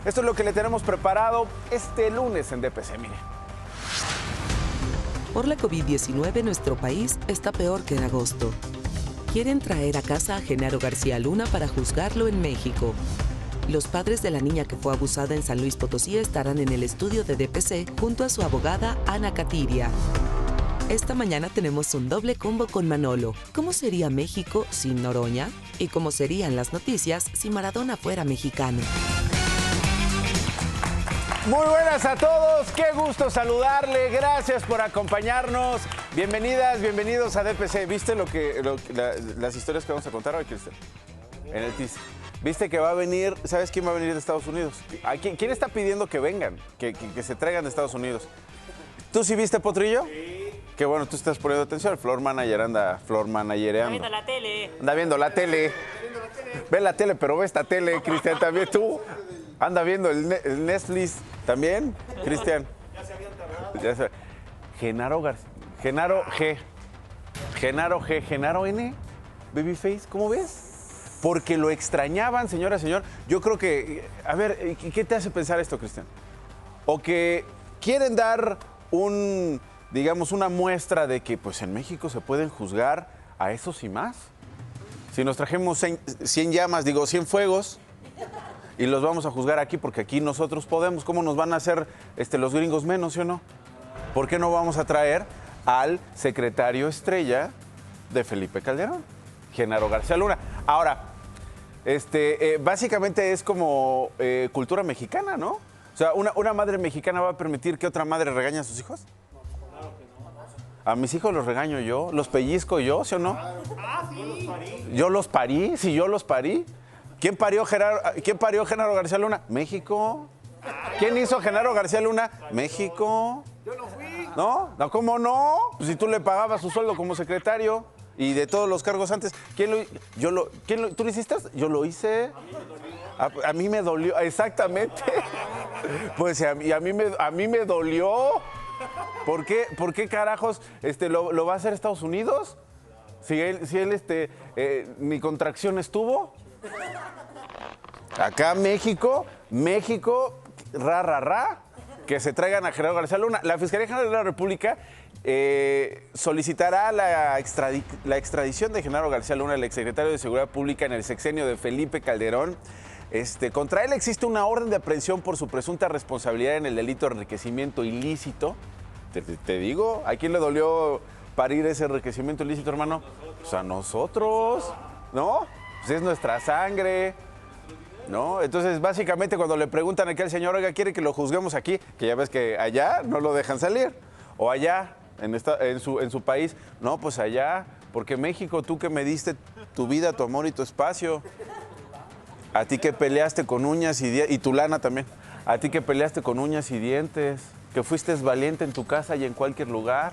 Esto es lo que le tenemos preparado este lunes en DPC, mire. Por la COVID-19, nuestro país está peor que en agosto. Quieren traer a casa a Genaro García Luna para juzgarlo en México. Los padres de la niña que fue abusada en San Luis Potosí estarán en el estudio de DPC junto a su abogada Ana Catiria. Esta mañana tenemos un doble combo con Manolo. ¿Cómo sería México sin Noroña? ¿Y cómo serían las noticias si Maradona fuera mexicano? Muy buenas a todos, qué gusto saludarle, gracias por acompañarnos. Bienvenidas, bienvenidos a DPC. ¿Viste las historias que vamos a contar hoy, Cristian? En el teaser. ¿Viste que va a venir, sabes quién va a venir de Estados Unidos? ¿Quién está pidiendo que vengan, que se traigan de Estados Unidos? ¿Tú sí viste, Potrillo? Sí. Qué bueno, tú estás poniendo atención, el floor manager anda managereando. Anda viendo la tele. Anda viendo la tele. Ve la tele, pero ve esta tele, Cristian, también tú. Anda viendo el Netflix también, Cristian. Ya se Genaro García. Genaro G. Genaro N. Babyface, ¿cómo ves? Porque lo extrañaban, señora, señor. Yo creo que, a ver, ¿qué te hace pensar esto, Cristian? O que quieren dar digamos, una muestra de que pues en México se pueden juzgar a esos y más. Si nos trajimos 100 llamas, 100 fuegos, y los vamos a juzgar aquí porque aquí nosotros podemos, ¿cómo nos van a hacer los gringos menos, sí o no? ¿Por qué no vamos a traer al secretario estrella de Felipe Calderón, Genaro García Luna? Ahora, básicamente es como cultura mexicana, ¿no? O sea, ¿una madre mexicana va a permitir que otra madre regañe a sus hijos? Claro que no. A mis hijos los regaño yo, los pellizco yo, ¿sí o no? Ah, sí. Yo los parí, sí, yo los parí. ¿Quién parió Genaro García Luna? México. ¿Quién hizo Genaro García Luna? México. Yo no fui. ¿No? ¿Cómo no? Pues si tú le pagabas su sueldo como secretario y de todos los cargos antes. ¿Tú lo hiciste? Yo lo hice. A mí me dolió, exactamente. Pues a mí me dolió. ¿Por qué carajos lo va a hacer Estados Unidos? Si él ni contracción estuvo. Acá México, que se traigan a Genaro García Luna. La Fiscalía General de la República solicitará la extradición de Genaro García Luna, el exsecretario de Seguridad Pública en el sexenio de Felipe Calderón. Contra él existe una orden de aprehensión por su presunta responsabilidad en el delito de enriquecimiento ilícito. Te digo, ¿a quién le dolió parir ese enriquecimiento ilícito, hermano? Pues a nosotros, ¿no? Pues es nuestra sangre, ¿no? Entonces, básicamente, cuando le preguntan aquí al señor, oiga, ¿quiere que lo juzguemos aquí? Que ya ves que allá no lo dejan salir. O allá, en su país. No, pues allá, porque México, tú que me diste tu vida, tu amor y tu espacio. A ti que peleaste con uñas y dientes, y tu lana también. A ti que peleaste con uñas y dientes, que fuiste valiente en tu casa y en cualquier lugar.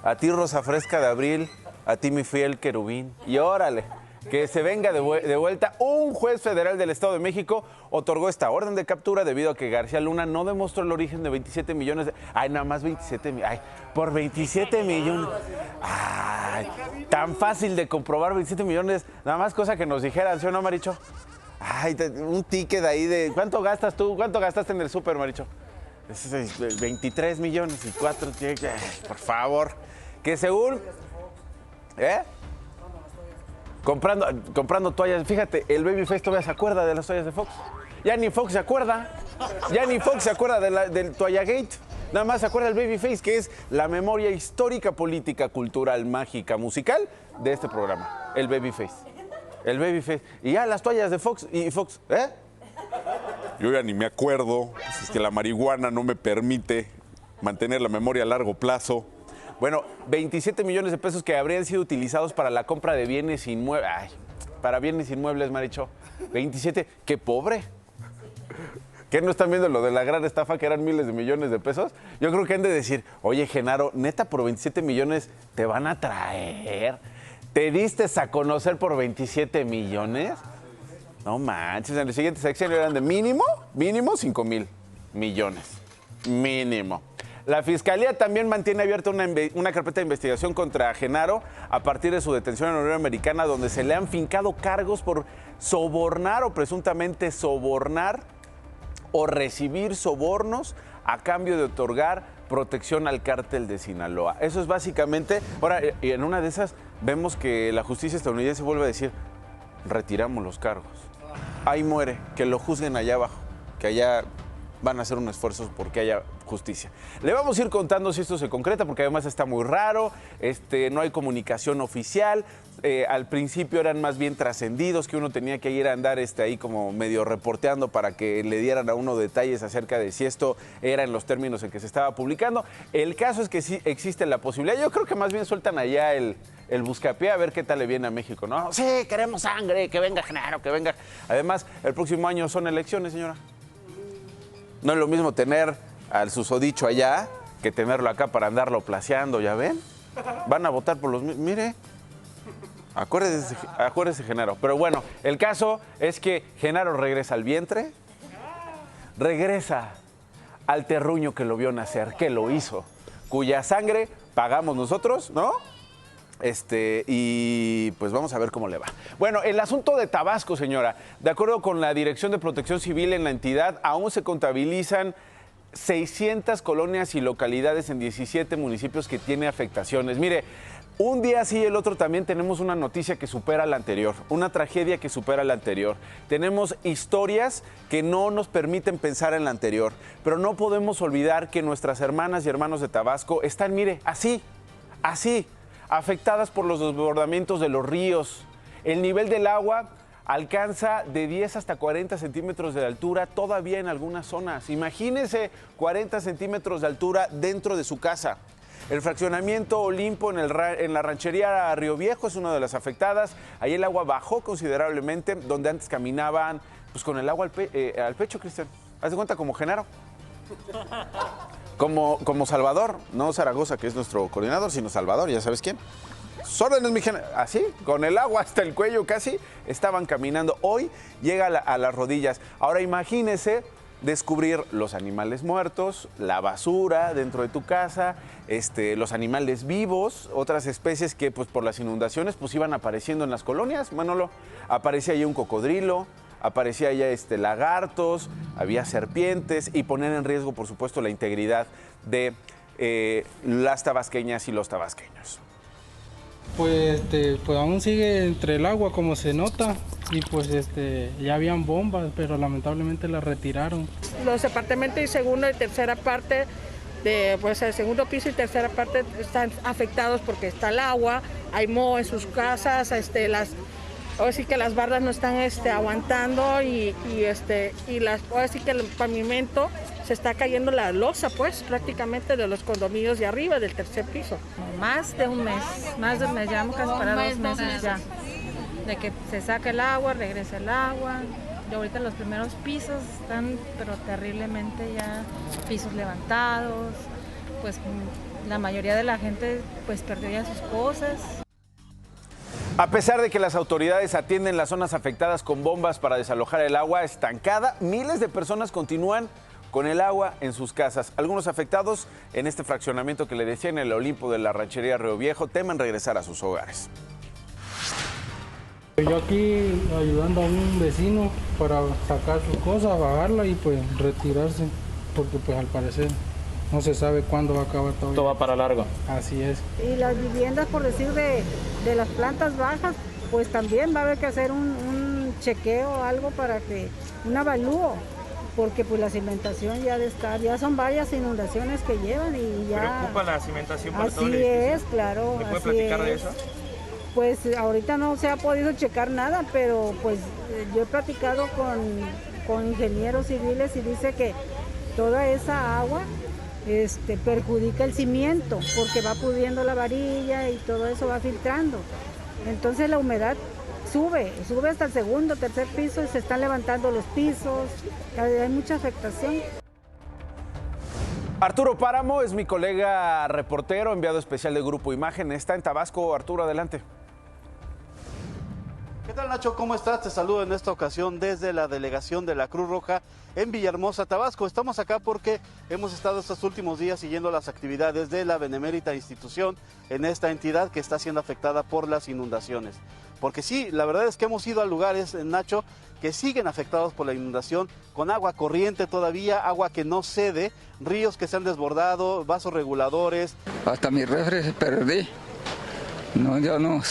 A ti, rosa fresca de abril, a ti, mi fiel querubín. Y órale, que se venga de vuelta. Un juez federal del Estado de México otorgó esta orden de captura debido a que García Luna no demostró el origen de 27 millones de... Ay, nada más 27 millones. Ay, por 27 millones. Ay, tan fácil de comprobar 27 millones. Nada más cosa que nos dijeran, ¿sí o no, Maricho? Ay, un ticket ahí de... ¿Cuánto gastas tú? ¿Cuánto gastaste en el súper, Maricho? 23 millones y 4... Por favor. Que según... Comprando toallas. Fíjate, el Babyface todavía se acuerda de las toallas de Fox. Ya ni Fox se acuerda. Ya ni Fox se acuerda del Toallagate. Nada más se acuerda del Babyface, que es la memoria histórica, política, cultural, mágica, musical de este programa. El Babyface. El Babyface. Y ya las toallas de Fox. Y Fox, Yo ya ni me acuerdo. Es que la marihuana no me permite mantener la memoria a largo plazo. Bueno, 27 millones de pesos que habrían sido utilizados para la compra de bienes inmuebles. Ay, para bienes inmuebles, me ha dicho. 27, qué pobre. ¿Qué no están viendo lo de la gran estafa que eran miles de millones de pesos? Yo creo que han de decir, oye, Genaro, neta, por 27 millones te van a traer. ¿Te diste a conocer por 27 millones? No manches, en el siguiente sexenio eran de mínimo 5,000 millones. Mínimo. La Fiscalía también mantiene abierta una carpeta de investigación contra Genaro a partir de su detención en la Unión Americana, donde se le han fincado cargos por sobornar o presuntamente sobornar o recibir sobornos a cambio de otorgar protección al cártel de Sinaloa. Eso es básicamente, ahora, y en una de esas vemos que la justicia estadounidense vuelve a decir, retiramos los cargos. Ahí muere, que lo juzguen allá abajo, que allá van a hacer un esfuerzo porque haya justicia. Le vamos a ir contando si esto se concreta, porque además está muy raro, no hay comunicación oficial. Al principio eran más bien trascendidos, que uno tenía que ir a andar ahí como medio reporteando para que le dieran a uno detalles acerca de si esto era en los términos en que se estaba publicando. El caso es que sí existe la posibilidad. Yo creo que más bien sueltan allá el buscapié a ver qué tal le viene a México, ¿no? Sí, queremos sangre, que venga Genaro, que venga. Además, el próximo año son elecciones, señora. No es lo mismo tener al susodicho allá que tenerlo acá para andarlo placeando, ¿ya ven? Van a votar por los... Mire, acuérdese, Genaro. Pero bueno, el caso es que Genaro regresa al vientre, regresa al terruño que lo vio nacer, que lo hizo, cuya sangre pagamos nosotros, ¿no? Y pues vamos a ver cómo le va. Bueno, el asunto de Tabasco, señora, de acuerdo con la Dirección de Protección Civil en la entidad, aún se contabilizan 600 colonias y localidades en 17 municipios que tiene afectaciones. Mire, un día sí y el otro también tenemos una noticia que supera la anterior, una tragedia que supera la anterior. Tenemos historias que no nos permiten pensar en la anterior, pero no podemos olvidar que nuestras hermanas y hermanos de Tabasco están, mire, así, afectadas por los desbordamientos de los ríos. El nivel del agua alcanza de 10 hasta 40 centímetros de altura todavía en algunas zonas. Imagínense 40 centímetros de altura dentro de su casa. El fraccionamiento Olimpo en la ranchería Río Viejo es una de las afectadas. Ahí el agua bajó considerablemente, donde antes caminaban pues con el agua al pecho, Cristian. Haz de cuenta como Genaro. Como Salvador, no Zaragoza, que es nuestro coordinador, sino Salvador, ya sabes quién. Solo en el Genaro, así, con el agua hasta el cuello casi, estaban caminando. Hoy llega a las rodillas. Ahora imagínese descubrir los animales muertos, la basura dentro de tu casa, los animales vivos, otras especies que pues por las inundaciones pues iban apareciendo en las colonias, Manolo. Aparecía ahí un cocodrilo, aparecía ya lagartos, había serpientes y poner en riesgo, por supuesto, la integridad de las tabasqueñas y los tabasqueños. Pues aún sigue entre el agua, como se nota, y pues ya habían bombas, pero lamentablemente las retiraron. Los departamentos de segundo y tercera parte, pues el segundo piso y tercera parte están afectados porque está el agua, hay moho en sus casas, ahora sí que las bardas no están aguantando y ahora sí que el pavimento se está cayendo la losa, pues, prácticamente de los condominios de arriba, del tercer piso. Más de un mes, llevamos casi para 2 meses ya, de que se saque el agua, regrese el agua. Y ahorita los primeros pisos están, pero terriblemente ya, pisos levantados, pues la mayoría de la gente pues perdió ya sus cosas. A pesar de que las autoridades atienden las zonas afectadas con bombas para desalojar el agua estancada, miles de personas continúan con el agua en sus casas. Algunos afectados en este fraccionamiento que le decía en el Olimpo de la ranchería Río Viejo temen regresar a sus hogares. Yo aquí ayudando a un vecino para sacar sus cosas, bajarla y pues retirarse, porque pues al parecer no se sabe cuándo va a acabar todo. Esto va para largo. Así es. Y las viviendas, por decir, de las plantas bajas, pues también va a haber que hacer un chequeo o algo para que, un avalúo, porque pues la cimentación ya de estar, ya son varias inundaciones que llevan y ya... ¿Preocupa la cimentación para todo el edificio? edificio? Así es, claro. ¿Me puede platicar de eso? Pues ahorita no se ha podido checar nada, pero pues yo he platicado con ingenieros civiles y dice que toda esa agua perjudica el cimiento porque va pudiendo la varilla y todo eso va filtrando. Entonces la humedad sube hasta el segundo, tercer piso y se están levantando los pisos, hay mucha afectación. Arturo Páramo es mi colega reportero, enviado especial de Grupo Imagen, está en Tabasco. Arturo, adelante. ¿Qué tal, Nacho? ¿Cómo estás? Te saludo en esta ocasión desde la delegación de la Cruz Roja en Villahermosa, Tabasco. Estamos acá porque hemos estado estos últimos días siguiendo las actividades de la benemérita institución en esta entidad que está siendo afectada por las inundaciones. porque sí, la verdad es que hemos ido a lugares, Nacho, que siguen afectados por la inundación, con agua corriente todavía, agua que no cede, ríos que se han desbordado, vasos reguladores. Hasta mi refri perdí. No, yo no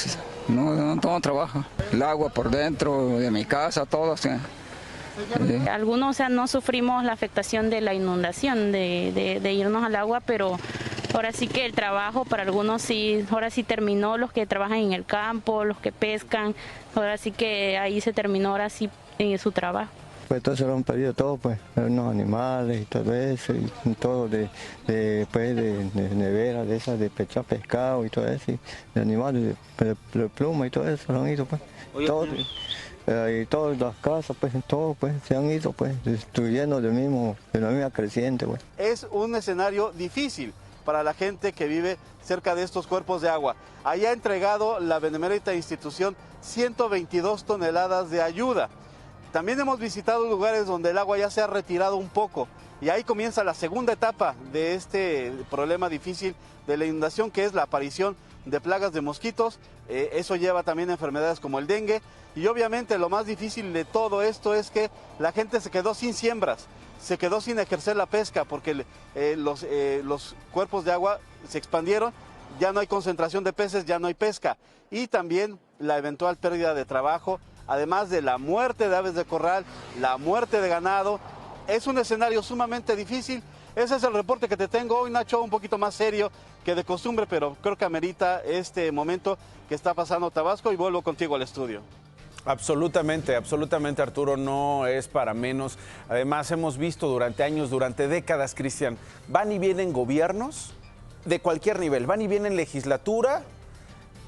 trabajo. El agua por dentro de mi casa, todo. O sea, algunos, o sea, no sufrimos la afectación de la inundación, de irnos al agua, pero ahora sí que el trabajo para algunos sí, ahora sí terminó, los que trabajan en el campo, los que pescan, ahora sí que ahí se terminó ahora sí su trabajo. Pues entonces lo han perdido todo, pues, unos animales y todo eso, y todo de nevera, de esas, de pechar pescado y todo eso, y de animales, de pluma y todo eso lo han ido, pues. Oye, todo, y todas las casas, pues, todo, pues, se han ido, pues, destruyendo de la misma creciente, pues. Es un escenario difícil para la gente que vive cerca de estos cuerpos de agua. Ahí ha entregado la benemérita institución 122 toneladas de ayuda. También hemos visitado lugares donde el agua ya se ha retirado un poco y ahí comienza la segunda etapa de este problema difícil de la inundación, que es la aparición de plagas de mosquitos. Eso lleva también a enfermedades como el dengue, y obviamente lo más difícil de todo esto es que la gente se quedó sin siembras, se quedó sin ejercer la pesca porque los cuerpos de agua se expandieron, ya no hay concentración de peces, ya no hay pesca, y también la eventual pérdida de trabajo, además de la muerte de aves de corral, la muerte de ganado. Es un escenario sumamente difícil. Ese es el reporte que te tengo hoy, Nacho, un poquito más serio que de costumbre, pero creo que amerita este momento que está pasando Tabasco, y vuelvo contigo al estudio. Absolutamente, absolutamente, Arturo, no es para menos. Además, hemos visto durante años, durante décadas, Cristian, van y vienen gobiernos de cualquier nivel, van y vienen legislaturas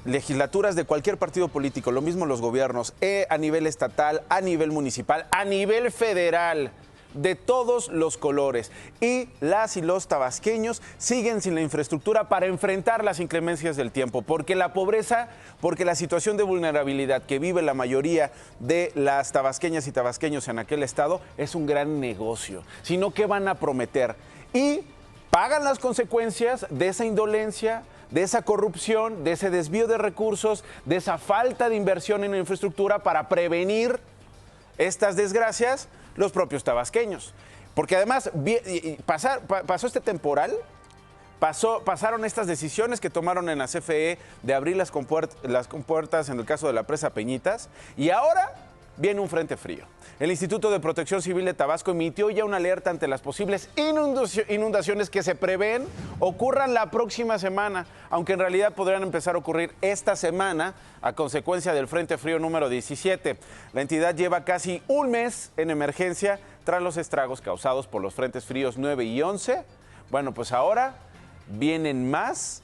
de cualquier partido político, lo mismo los gobiernos, a nivel estatal, a nivel municipal, a nivel federal, de todos los colores. Y las y los tabasqueños siguen sin la infraestructura para enfrentar las inclemencias del tiempo, porque la pobreza, porque la situación de vulnerabilidad que vive la mayoría de las tabasqueñas y tabasqueños en aquel estado es un gran negocio. Sino, ¿qué van a prometer? Y pagan las consecuencias de esa indolencia, de esa corrupción, de ese desvío de recursos, de esa falta de inversión en la infraestructura para prevenir estas desgracias, los propios tabasqueños. Porque además pasó este temporal, pasaron estas decisiones que tomaron en la CFE de abrir las compuertas en el caso de la presa Peñitas, y ahora viene un frente frío. El Instituto de Protección Civil de Tabasco emitió ya una alerta ante las posibles inundaciones que se prevén ocurran la próxima semana, aunque en realidad podrían empezar a ocurrir esta semana a consecuencia del Frente Frío número 17. La entidad lleva casi un mes en emergencia tras los estragos causados por los Frentes Fríos 9 y 11. Bueno, pues ahora vienen más.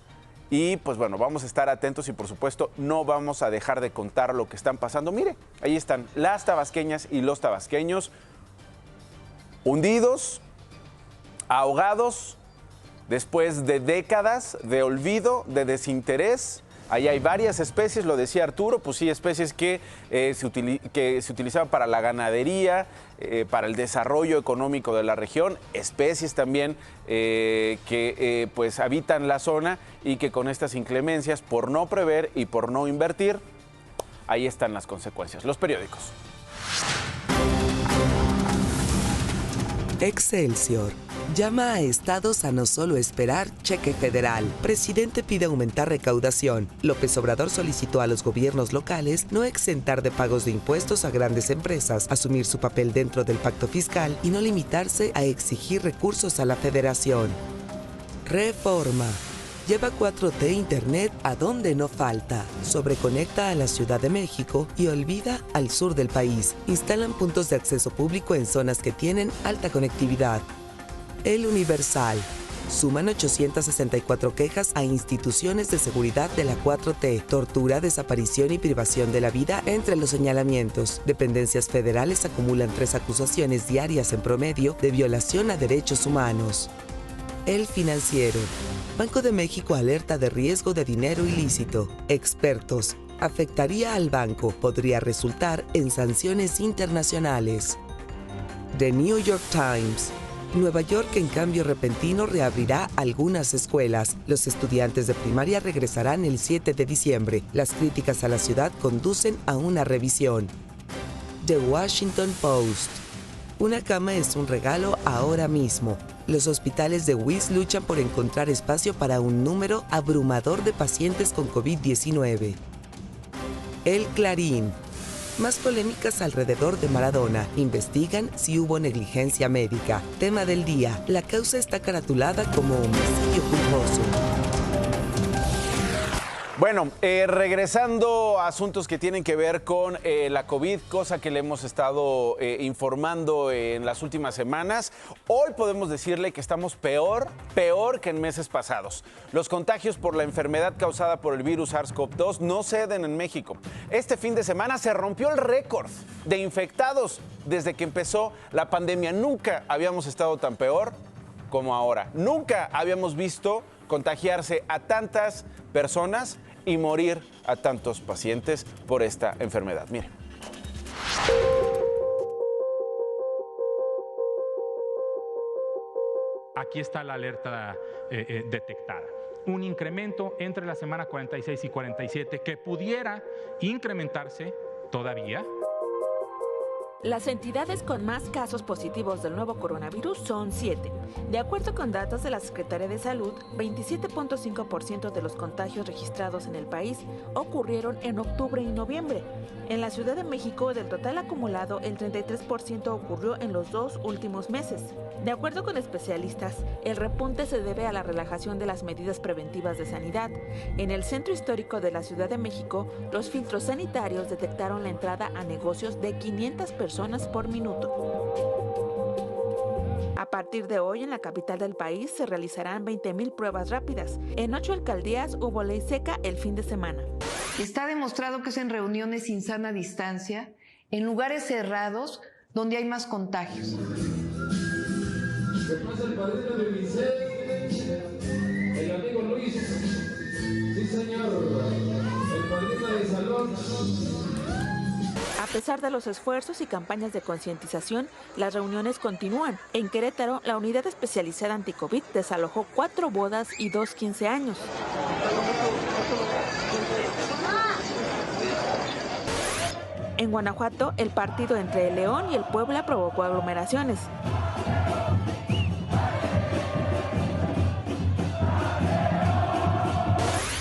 Y pues bueno, vamos a estar atentos y por supuesto no vamos a dejar de contar lo que están pasando. Mire, ahí están las tabasqueñas y los tabasqueños hundidos, ahogados, después de décadas de olvido, de desinterés. Ahí hay varias especies, lo decía Arturo, pues sí, especies que se utilizaban para la ganadería, para el desarrollo económico de la región, especies también que pues habitan la zona y que con estas inclemencias, por no prever y por no invertir, ahí están las consecuencias. Los periódicos. Excelsior. Llama a estados a no solo esperar cheque federal. Presidente pide aumentar recaudación. López Obrador solicitó a los gobiernos locales no exentar de pagos de impuestos a grandes empresas, asumir su papel dentro del pacto fiscal y no limitarse a exigir recursos a la federación. Reforma. Lleva 4T Internet a donde no falta. Sobreconecta a la Ciudad de México y olvida al sur del país. Instalan puntos de acceso público en zonas que tienen alta conectividad. El Universal. Suman 864 quejas a instituciones de seguridad de la 4T. Tortura, desaparición y privación de la vida entre los señalamientos. Dependencias federales acumulan 3 acusaciones diarias en promedio de violación a derechos humanos. El Financiero. Banco de México alerta de riesgo de dinero ilícito. Expertos. Afectaría al banco. Podría resultar en sanciones internacionales. The New York Times. Nueva York, en cambio repentino, reabrirá algunas escuelas. Los estudiantes de primaria regresarán el 7 de diciembre. Las críticas a la ciudad conducen a una revisión. The Washington Post. Una cama es un regalo ahora mismo. Los hospitales de UIS luchan por encontrar espacio para un número abrumador de pacientes con COVID-19. El Clarín. Más polémicas alrededor de Maradona. Investigan si hubo negligencia médica. Tema del día. La causa está caratulada como homicidio culposo. Bueno, regresando a asuntos que tienen que ver con la COVID, cosa que le hemos estado informando en las últimas semanas, hoy podemos decirle que estamos peor que en meses pasados. Los contagios por la enfermedad causada por el virus SARS-CoV-2 no ceden en México. Este fin de semana se rompió el récord de infectados desde que empezó la pandemia. Nunca habíamos estado tan peor como ahora. Nunca habíamos visto contagiarse a tantas personas y morir a tantos pacientes por esta enfermedad. Miren. Aquí está la alerta detectada. Un incremento entre la semana 46 y 47 que pudiera incrementarse todavía. Las entidades con más casos positivos del nuevo coronavirus son 7. De acuerdo con datos de la Secretaría de Salud, 27.5% de los contagios registrados en el país ocurrieron en octubre y noviembre. En la Ciudad de México, del total acumulado, el 33% ocurrió en los 2 últimos meses. De acuerdo con especialistas, el repunte se debe a la relajación de las medidas preventivas de sanidad. En el centro histórico de la Ciudad de México, los filtros sanitarios detectaron la entrada a negocios de 500 personas por minuto. A partir de hoy, en la capital del país se realizarán 20,000 pruebas rápidas. En 8 alcaldías hubo ley seca el fin de semana. Está demostrado que es en reuniones sin sana distancia, en lugares cerrados, donde hay más contagios. Después el padrino de Vicente, el amigo Luis, sí señor, el padrino de salón. A pesar de los esfuerzos y campañas de concientización, las reuniones continúan. En Querétaro, la unidad especializada anticovid desalojó 4 bodas y 2 15 años. En Guanajuato, el partido entre el León y el Puebla provocó aglomeraciones.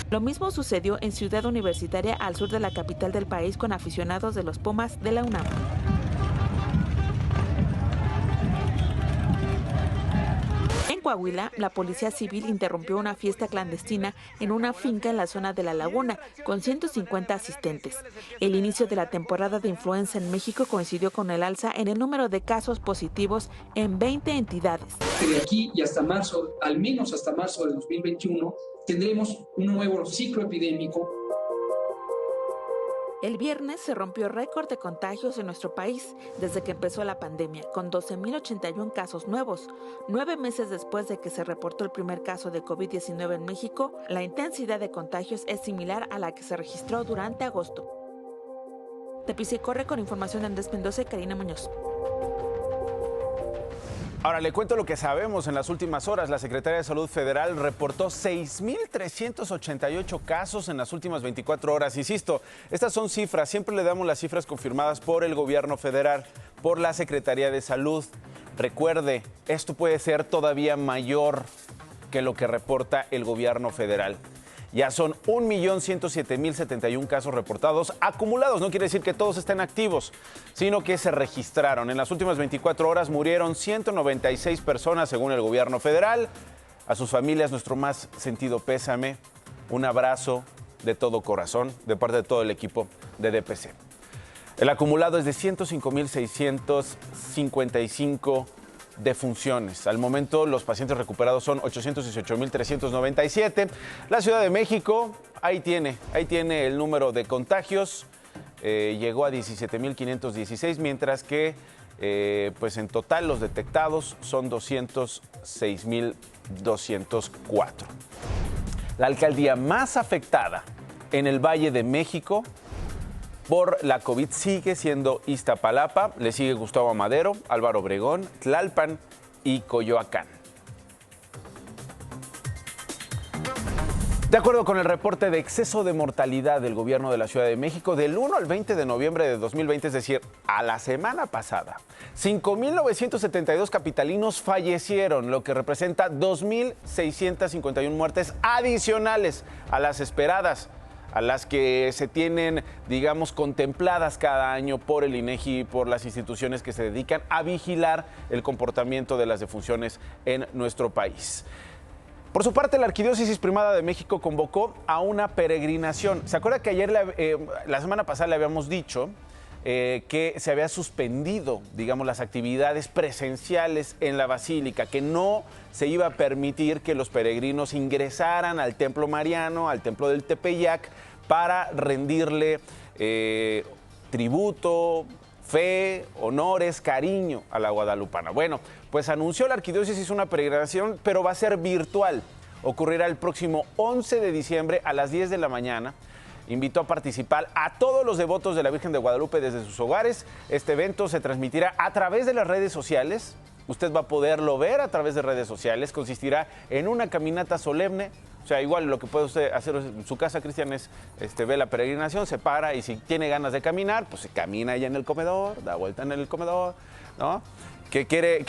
Lo mismo sucedió en Ciudad Universitaria, al sur de la capital del país, con aficionados de los Pumas de la UNAM. En Coahuila, la Policía Civil interrumpió una fiesta clandestina en una finca en la zona de La Laguna, con 150 asistentes. El inicio de la temporada de influenza en México coincidió con el alza en el número de casos positivos en 20 entidades. De aquí y hasta marzo, al menos hasta marzo del 2021, tendremos un nuevo ciclo epidémico. El viernes se rompió récord de contagios en nuestro país desde que empezó la pandemia, con 12.081 casos nuevos. 9 meses después de que se reportó el primer caso de COVID-19 en México, la intensidad de contagios es similar a la que se registró durante agosto. Tepic corre con información de Andrés Mendoza y Karina Muñoz. Ahora le cuento lo que sabemos. En las últimas horas, la Secretaría de Salud Federal reportó 6.388 casos en las últimas 24 horas. Insisto, estas son cifras, siempre le damos las cifras confirmadas por el gobierno federal, por la Secretaría de Salud. Recuerde, esto puede ser todavía mayor que lo que reporta el gobierno federal. Ya son 1.107.071 casos reportados acumulados. No quiere decir que todos estén activos, sino que se registraron. En las últimas 24 horas murieron 196 personas, según el gobierno federal. A sus familias, nuestro más sentido pésame. Un abrazo de todo corazón de parte de todo el equipo de DPC. El acumulado es de 105.655 defunciones. Al momento, los pacientes recuperados son 818.397. La Ciudad de México, ahí tiene el número de contagios. Llegó a 17.516, mientras que pues en total los detectados son 206.204. La alcaldía más afectada en el Valle de México por la COVID sigue siendo Iztapalapa, le sigue Gustavo Amadero, Álvaro Obregón, Tlalpan y Coyoacán. De acuerdo con el reporte de exceso de mortalidad del gobierno de la Ciudad de México, del 1 al 20 de noviembre de 2020, es decir, a la semana pasada, 5.972 capitalinos fallecieron, lo que representa 2.651 muertes adicionales a las esperadas, a las que se tienen, digamos, contempladas cada año por el INEGI y por las instituciones que se dedican a vigilar el comportamiento de las defunciones en nuestro país. Por su parte, la Arquidiócesis Primada de México convocó a una peregrinación. ¿Se acuerda que ayer, la semana pasada, le habíamos dicho que se había suspendido, digamos, las actividades presenciales en la Basílica, que no se iba a permitir que los peregrinos ingresaran al Templo Mariano, al Templo del Tepeyac, para rendirle tributo, fe, honores, cariño a la guadalupana? Bueno, pues anunció la Arquidiócesis una peregrinación, pero va a ser virtual. Ocurrirá el próximo 11 de diciembre a las 10 de la mañana. Invitó a participar a todos los devotos de la Virgen de Guadalupe desde sus hogares. Este evento se transmitirá a través de las redes sociales. Usted va a poderlo ver a través de redes sociales. Consistirá en una caminata solemne. O sea, igual lo que puede usted hacer en su casa, Cristian, es ve la peregrinación, se para y si tiene ganas de caminar, pues se camina allá en el comedor, da vuelta en el comedor, ¿no? Que quiere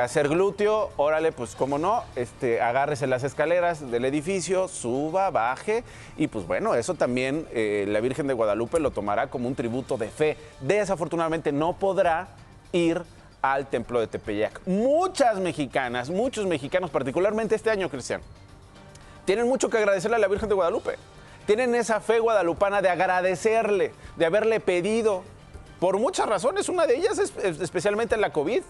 hacer glúteo, órale, pues cómo no, agárrese las escaleras del edificio, suba, baje, y pues bueno, eso también la Virgen de Guadalupe lo tomará como un tributo de fe. Desafortunadamente no podrá ir al Templo de Tepeyac. Muchas mexicanas, muchos mexicanos, particularmente este año, Cristian, tienen mucho que agradecerle a la Virgen de Guadalupe. Tienen esa fe guadalupana de agradecerle, de haberle pedido, por muchas razones. Una de ellas es especialmente en la COVID,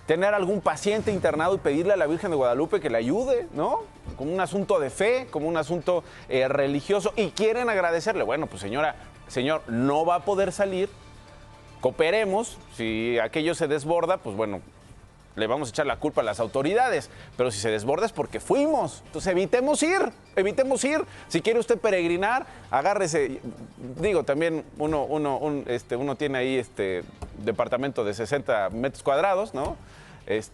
tener algún paciente internado y pedirle a la Virgen de Guadalupe que le ayude, ¿no? Como un asunto de fe, como un asunto religioso, y quieren agradecerle. Bueno, pues señor, no va a poder salir. Cooperemos, si aquello se desborda, pues bueno, le vamos a echar la culpa a las autoridades, pero si se desborda es porque fuimos. Entonces evitemos ir. Si quiere usted peregrinar, agárrese. Digo, también uno tiene ahí departamento de 60 metros cuadrados, ¿no?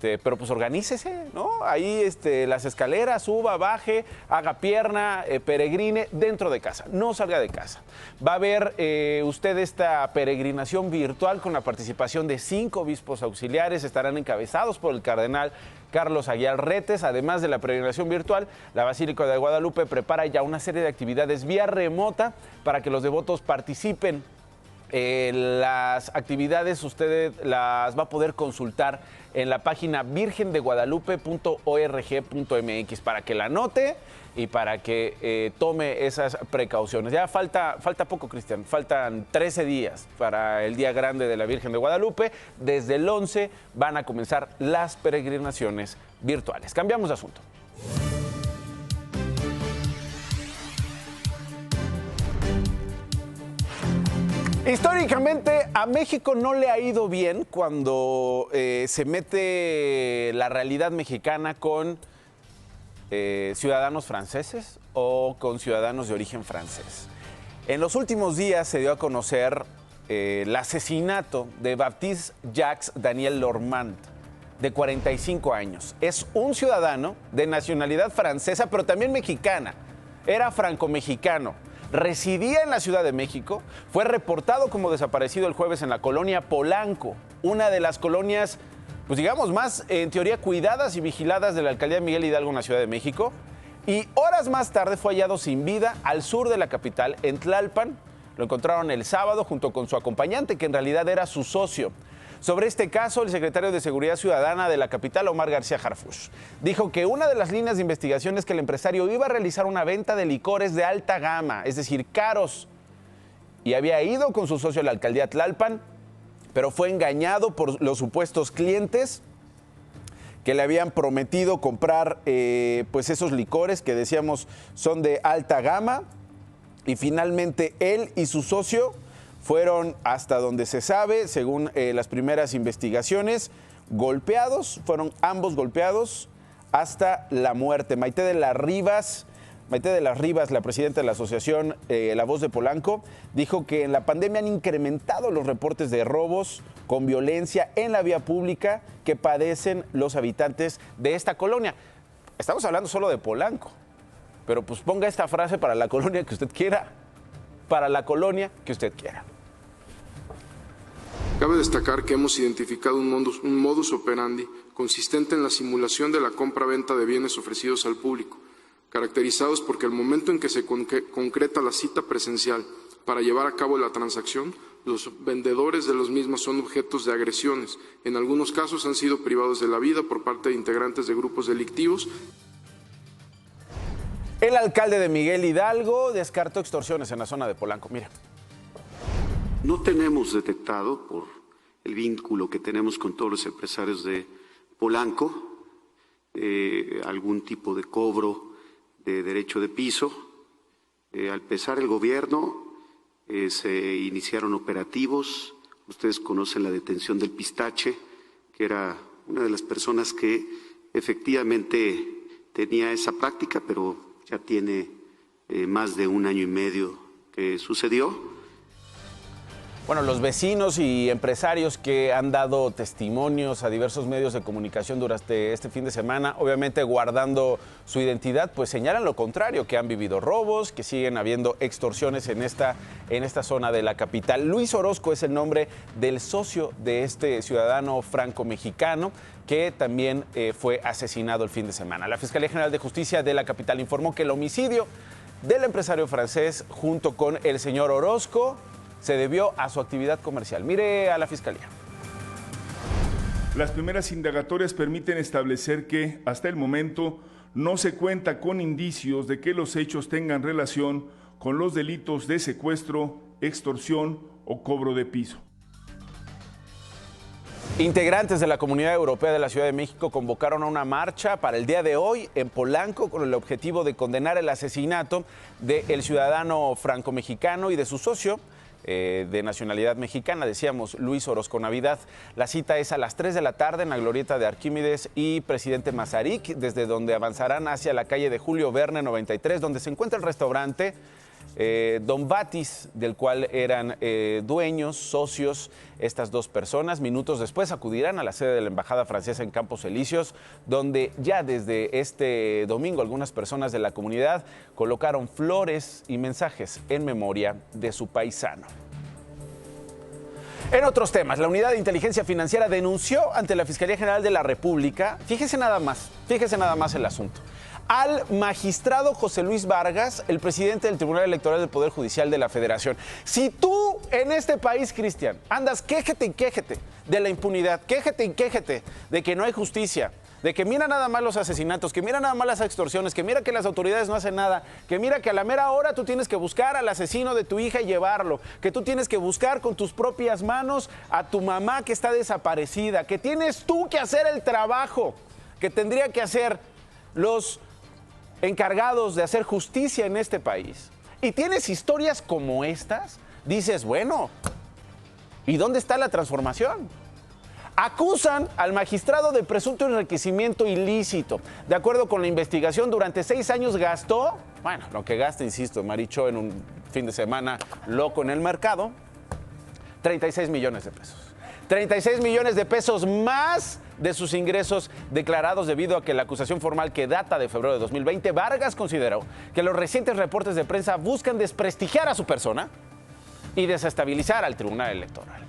Pero pues organícese, ¿no? Ahí las escaleras, suba, baje, haga pierna, peregrine dentro de casa, no salga de casa. Va a ver usted esta peregrinación virtual con la participación de 5 obispos auxiliares, estarán encabezados por el cardenal Carlos Aguilar Retes. Además de la peregrinación virtual, la Basílica de Guadalupe prepara ya una serie de actividades vía remota para que los devotos participen. Las actividades usted las va a poder consultar en la página virgendeguadalupe.org.mx para que la anote y para que tome esas precauciones. Ya falta poco, Cristian, faltan 13 días para el Día Grande de la Virgen de Guadalupe. Desde el 11 van a comenzar las peregrinaciones virtuales. Cambiamos de asunto. Históricamente a México no le ha ido bien cuando se mete la realidad mexicana con ciudadanos franceses o con ciudadanos de origen francés. En los últimos días se dio a conocer el asesinato de Baptiste Jacques Daniel Lormand, de 45 años. Es un ciudadano de nacionalidad francesa, pero también mexicana. Era franco-mexicano. Residía en la Ciudad de México, fue reportado como desaparecido el jueves en la colonia Polanco, una de las colonias, pues digamos, más en teoría cuidadas y vigiladas de la alcaldía de Miguel Hidalgo en la Ciudad de México. Y horas más tarde fue hallado sin vida al sur de la capital, en Tlalpan. Lo encontraron el sábado junto con su acompañante, que en realidad era su socio. Sobre este caso, el secretario de Seguridad Ciudadana de la capital, Omar García Harfuch, dijo que una de las líneas de investigación es que el empresario iba a realizar una venta de licores de alta gama, es decir, caros, y había ido con su socio a la alcaldía Tlalpan, pero fue engañado por los supuestos clientes que le habían prometido comprar pues esos licores que decíamos son de alta gama, y finalmente él y su socio fueron, hasta donde se sabe, según las primeras investigaciones, golpeados, fueron ambos golpeados hasta la muerte. Maite de las Rivas Maite de las Rivas, la presidenta de la asociación La Voz de Polanco, dijo que en la pandemia han incrementado los reportes de robos con violencia en la vía pública que padecen los habitantes de esta colonia. Estamos hablando solo de Polanco, pero pues ponga esta frase para la colonia que usted quiera, para la colonia que usted quiera. Cabe destacar que hemos identificado un modus operandi consistente en la simulación de la compra-venta de bienes ofrecidos al público, caracterizados porque al momento en que se concreta la cita presencial para llevar a cabo la transacción, los vendedores de los mismos son objetos de agresiones. En algunos casos han sido privados de la vida por parte de integrantes de grupos delictivos. El alcalde de Miguel Hidalgo descartó extorsiones en la zona de Polanco. Mira. No tenemos detectado, por el vínculo que tenemos con todos los empresarios de Polanco, algún tipo de cobro de derecho de piso. Al empezar el gobierno se iniciaron operativos. Ustedes conocen la detención del Pistache, que era una de las personas que efectivamente tenía esa práctica, pero ya tiene más de 1 año y medio que sucedió. Bueno, los vecinos y empresarios que han dado testimonios a diversos medios de comunicación durante este fin de semana, obviamente guardando su identidad, pues señalan lo contrario, que han vivido robos, que siguen habiendo extorsiones en esta zona de la capital. Luis Orozco es el nombre del socio de este ciudadano franco-mexicano que también fue asesinado el fin de semana. La Fiscalía General de Justicia de la capital informó que el homicidio del empresario francés junto con el señor Orozco se debió a su actividad comercial. Mire a la Fiscalía. Las primeras indagatorias permiten establecer que, hasta el momento, no se cuenta con indicios de que los hechos tengan relación con los delitos de secuestro, extorsión o cobro de piso. Integrantes de la Comunidad Europea de la Ciudad de México convocaron a una marcha para el día de hoy en Polanco con el objetivo de condenar el asesinato del ciudadano franco-mexicano y de su socio, de nacionalidad mexicana, decíamos, Luis Orozco Navidad. La cita es a las 3 de la tarde en la glorieta de Arquímedes y Presidente Mazarik, desde donde avanzarán hacia la calle de Julio Verne 93, donde se encuentra el restaurante Don Batis, del cual eran dueños, socios, estas dos personas. Minutos después acudirán a la sede de la Embajada Francesa en Campos Elíseos, donde ya desde este domingo algunas personas de la comunidad colocaron flores y mensajes en memoria de su paisano. En otros temas, la Unidad de Inteligencia Financiera denunció ante la Fiscalía General de la República, fíjese nada más el asunto, al magistrado José Luis Vargas, el presidente del Tribunal Electoral del Poder Judicial de la Federación. Si tú en este país, Cristian, andas quéjete y quéjete de la impunidad, quéjete y quéjete de que no hay justicia, de que mira nada más los asesinatos, que mira nada más las extorsiones, que mira que las autoridades no hacen nada, que mira que a la mera hora tú tienes que buscar al asesino de tu hija y llevarlo, que tú tienes que buscar con tus propias manos a tu mamá que está desaparecida, que tienes tú que hacer el trabajo que tendría que hacer los encargados de hacer justicia en este país, y tienes historias como estas, dices, bueno, ¿y dónde está la transformación? Acusan al magistrado de presunto enriquecimiento ilícito. De acuerdo con la investigación, durante 6 años gastó, bueno, lo que gasta, insisto, Marichó en un fin de semana loco en el mercado, 36 millones de pesos. 36 millones de pesos más de sus ingresos declarados debido a que la acusación formal que data de febrero de 2020, Vargas consideró que los recientes reportes de prensa buscan desprestigiar a su persona y desestabilizar al Tribunal Electoral.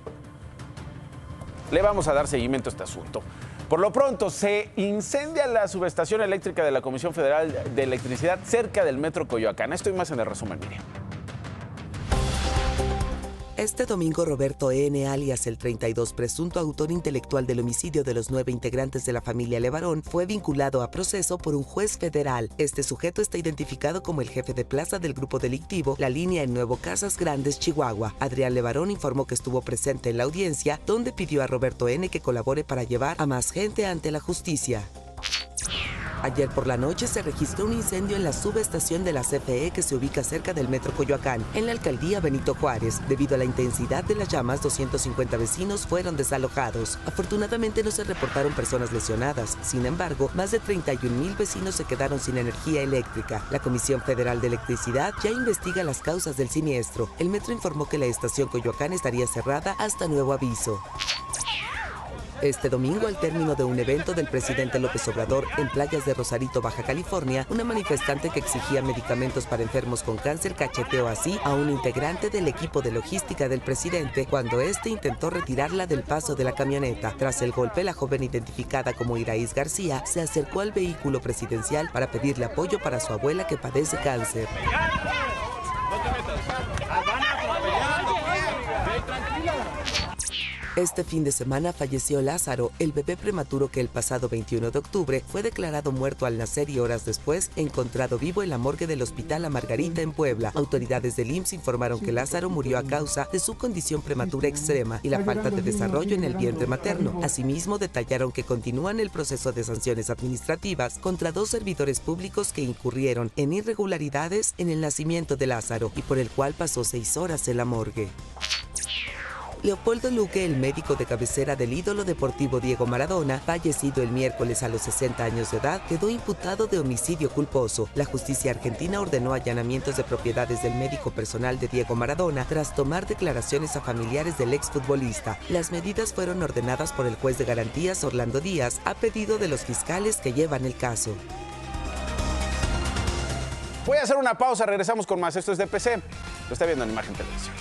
Le vamos a dar seguimiento a este asunto. Por lo pronto, se incendia la subestación eléctrica de la Comisión Federal de Electricidad cerca del Metro Coyoacán. Esto y más en el resumen, Miriam. Este domingo, Roberto N., alias el 32, presunto autor intelectual del homicidio de los 9 integrantes de la familia Levarón, fue vinculado a proceso por un juez federal. Este sujeto está identificado como el jefe de plaza del grupo delictivo La Línea en Nuevo Casas Grandes, Chihuahua. Adrián Levarón informó que estuvo presente en la audiencia, donde pidió a Roberto N. que colabore para llevar a más gente ante la justicia. Ayer por la noche se registró un incendio en la subestación de la CFE que se ubica cerca del Metro Coyoacán, en la alcaldía Benito Juárez. Debido a la intensidad de las llamas, 250 vecinos fueron desalojados. Afortunadamente no se reportaron personas lesionadas. Sin embargo, más de 31,000 vecinos se quedaron sin energía eléctrica. La Comisión Federal de Electricidad ya investiga las causas del siniestro. El metro informó que la estación Coyoacán estaría cerrada hasta nuevo aviso. Este domingo, al término de un evento del presidente López Obrador en playas de Rosarito, Baja California, una manifestante que exigía medicamentos para enfermos con cáncer cacheteó así a un integrante del equipo de logística del presidente cuando éste intentó retirarla del paso de la camioneta. Tras el golpe, la joven identificada como Iraíz García se acercó al vehículo presidencial para pedirle apoyo para su abuela que padece cáncer. Este fin de semana falleció Lázaro, el bebé prematuro que el pasado 21 de octubre fue declarado muerto al nacer y horas después encontrado vivo en la morgue del Hospital La Margarita en Puebla. Autoridades del IMSS informaron que Lázaro murió a causa de su condición prematura extrema y la falta de desarrollo en el vientre materno. Asimismo, detallaron que continúan el proceso de sanciones administrativas contra 2 servidores públicos que incurrieron en irregularidades en el nacimiento de Lázaro y por el cual pasó 6 horas en la morgue. Leopoldo Luque, el médico de cabecera del ídolo deportivo Diego Maradona, fallecido el miércoles a los 60 años de edad, quedó imputado de homicidio culposo. La justicia argentina ordenó allanamientos de propiedades del médico personal de Diego Maradona tras tomar declaraciones a familiares del exfutbolista. Las medidas fueron ordenadas por el juez de garantías Orlando Díaz a pedido de los fiscales que llevan el caso. Voy a hacer una pausa, regresamos con más. Esto es DPC. Lo está viendo en Imagen Televisión.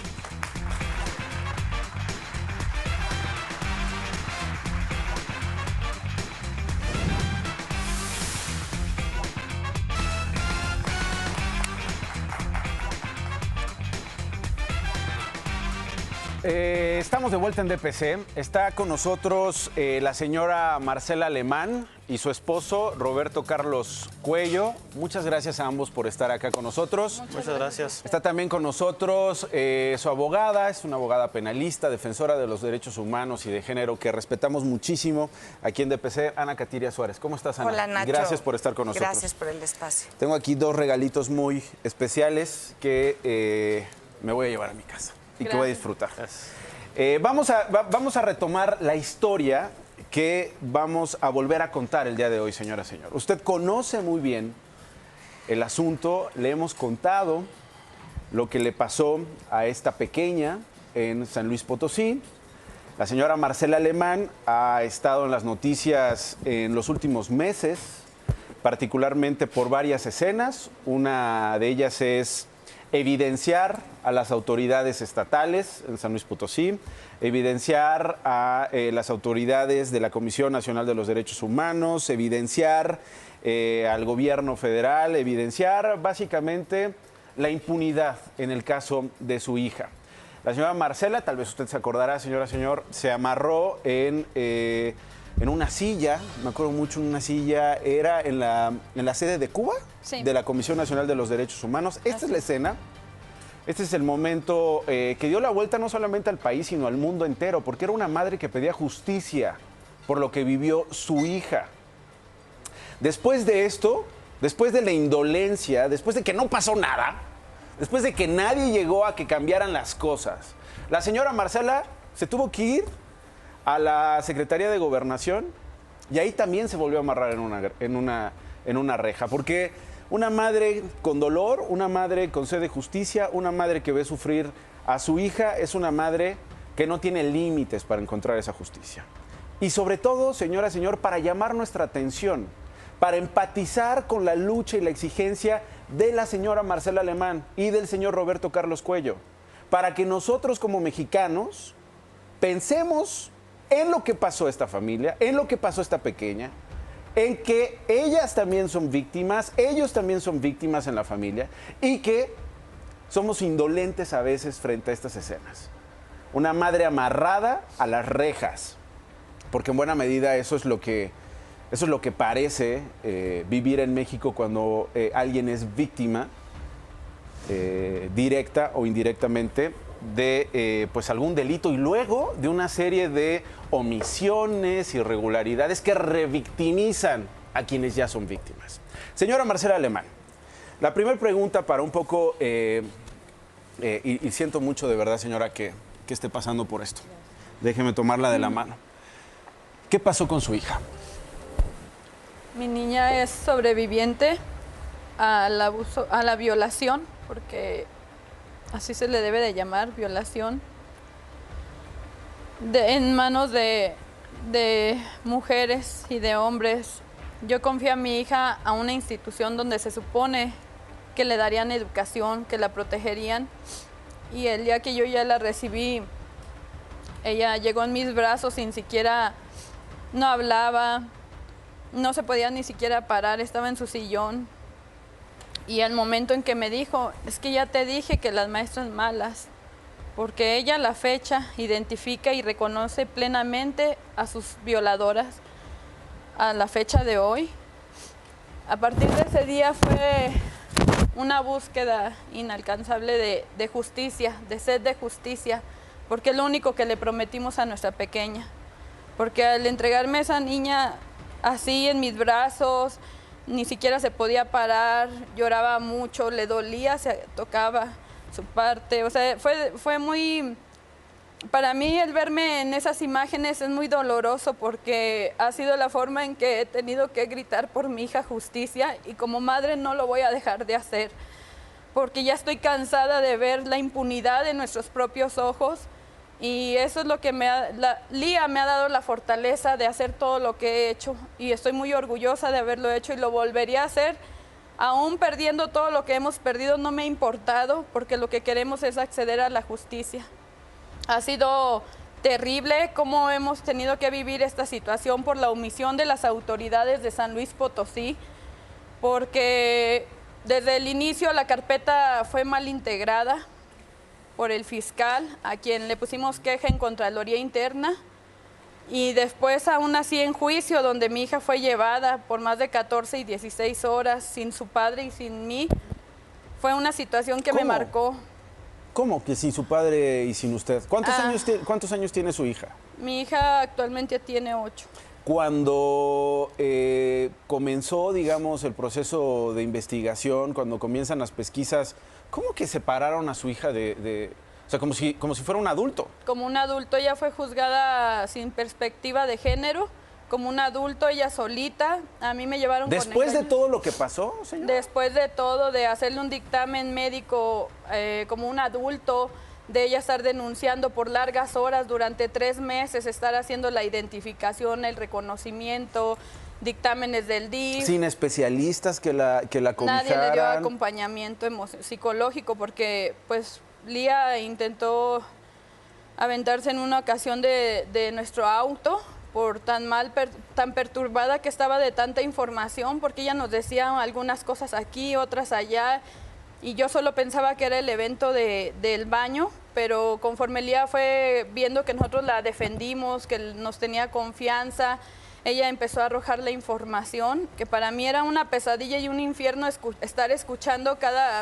Estamos de vuelta en DPC. Está con nosotros la señora Marcela Alemán y su esposo Roberto Carlos Cuello. Muchas gracias a ambos por estar acá con nosotros. Muchas gracias. Está también con nosotros su abogada, es una abogada penalista, defensora de los derechos humanos y de género que respetamos muchísimo aquí en DPC, Ana Katiria Suárez. ¿Cómo estás, Ana? Hola, Nacho. Gracias por estar con nosotros. Gracias por el espacio. Tengo aquí 2 regalitos muy especiales que me voy a llevar a mi casa. Y que voy a disfrutar. Vamos a retomar la historia que vamos a volver a contar el día de hoy, señora, señor. Usted conoce muy bien el asunto, le hemos contado lo que le pasó a esta pequeña en San Luis Potosí. La señora Marcela Alemán ha estado en las noticias en los últimos meses, particularmente por varias escenas. Una de ellas es evidenciar a las autoridades estatales en San Luis Potosí, evidenciar a las autoridades de la Comisión Nacional de los Derechos Humanos, evidenciar al gobierno federal, evidenciar básicamente la impunidad en el caso de su hija. La señora Marcela, tal vez usted se acordará, señora, señor, se amarró en una silla, me acuerdo mucho, en una silla, era en la sede de Cuba, sí, de la Comisión Nacional de los Derechos Humanos. Esta es la escena, este es el momento que dio la vuelta no solamente al país, sino al mundo entero, porque era una madre que pedía justicia por lo que vivió su hija. Después de esto, después de la indolencia, después de que no pasó nada, después de que nadie llegó a que cambiaran las cosas, la señora Marcela se tuvo que ir a la Secretaría de Gobernación y ahí también se volvió a amarrar en una reja, porque una madre con dolor, una madre con sed de justicia, una madre que ve sufrir a su hija, es una madre que no tiene límites para encontrar esa justicia. Y sobre todo, señora, señor, para llamar nuestra atención, para empatizar con la lucha y la exigencia de la señora Marcela Alemán y del señor Roberto Carlos Cuello, para que nosotros como mexicanos pensemos en lo que pasó a esta familia, en lo que pasó a esta pequeña, en que ellas también son víctimas, ellos también son víctimas en la familia y que somos indolentes a veces frente a estas escenas. Una madre amarrada a las rejas, porque en buena medida eso es lo que parece vivir en México cuando alguien es víctima directa o indirectamente de pues algún delito y luego de una serie de omisiones, irregularidades que revictimizan a quienes ya son víctimas. Señora Marcela Alemán, la primera pregunta para un poco, y siento mucho de verdad, señora, que esté pasando por esto. Déjeme tomarla de la mano. ¿Qué pasó con su hija? Mi niña es sobreviviente al abuso, a la violación, porque así se le debe de llamar, violación, en manos de mujeres y de hombres. Yo confié a mi hija a una institución donde se supone que le darían educación, que la protegerían, y el día que yo ya la recibí, ella llegó en mis brazos sin siquiera, no hablaba, no se podía ni siquiera parar, estaba en su sillón. Y al momento en que me dijo, es que ya te dije que las maestras malas, porque ella a la fecha identifica y reconoce plenamente a sus violadoras a la fecha de hoy. A partir de ese día fue una búsqueda inalcanzable de justicia, de sed de justicia, porque es lo único que le prometimos a nuestra pequeña. Porque al entregarme a esa niña así en mis brazos, ni siquiera se podía parar, lloraba mucho, le dolía, se tocaba su parte. O sea, fue muy... Para mí el verme en esas imágenes es muy doloroso porque ha sido la forma en que he tenido que gritar por mi hija justicia, y como madre no lo voy a dejar de hacer porque ya estoy cansada de ver la impunidad en nuestros propios ojos, y eso es lo que Lía me ha dado la fortaleza de hacer todo lo que he hecho, y estoy muy orgullosa de haberlo hecho y lo volvería a hacer. Aún perdiendo todo lo que hemos perdido no me ha importado, porque lo que queremos es acceder a la justicia. Ha sido terrible cómo hemos tenido que vivir esta situación por la omisión de las autoridades de San Luis Potosí, porque desde el inicio la carpeta fue mal integrada por el fiscal, a quien le pusimos queja en Contraloría Interna, y después aún así en juicio, donde mi hija fue llevada por más de 14 y 16 horas sin su padre y sin mí. Fue una situación que me marcó. ¿Cómo que sin su padre y sin usted? ¿Cuántos años tiene su hija? Mi hija actualmente tiene 8. Cuando comenzó, digamos, el proceso de investigación, cuando comienzan las pesquisas, ¿cómo que separaron a su hija o sea, como si fuera un adulto? Como un adulto, ella fue juzgada sin perspectiva de género, como un adulto, ella solita. A mí me llevaron ¿Después de todo lo que pasó, señora? Después de todo, de hacerle un dictamen médico como un adulto, de ella estar denunciando por largas horas durante 3 meses, estar haciendo la identificación, el reconocimiento, dictámenes del DIF. Sin especialistas que la cobijaran. Nadie le dio acompañamiento psicológico, porque pues Lía intentó aventarse en una ocasión de nuestro auto por tan perturbada que estaba de tanta información, porque ella nos decía algunas cosas aquí, otras allá, y yo solo pensaba que era el evento del baño, pero conforme Lía fue viendo que nosotros la defendimos, que nos tenía confianza, ella empezó a arrojar la información, que para mí era una pesadilla y un infierno estar escuchando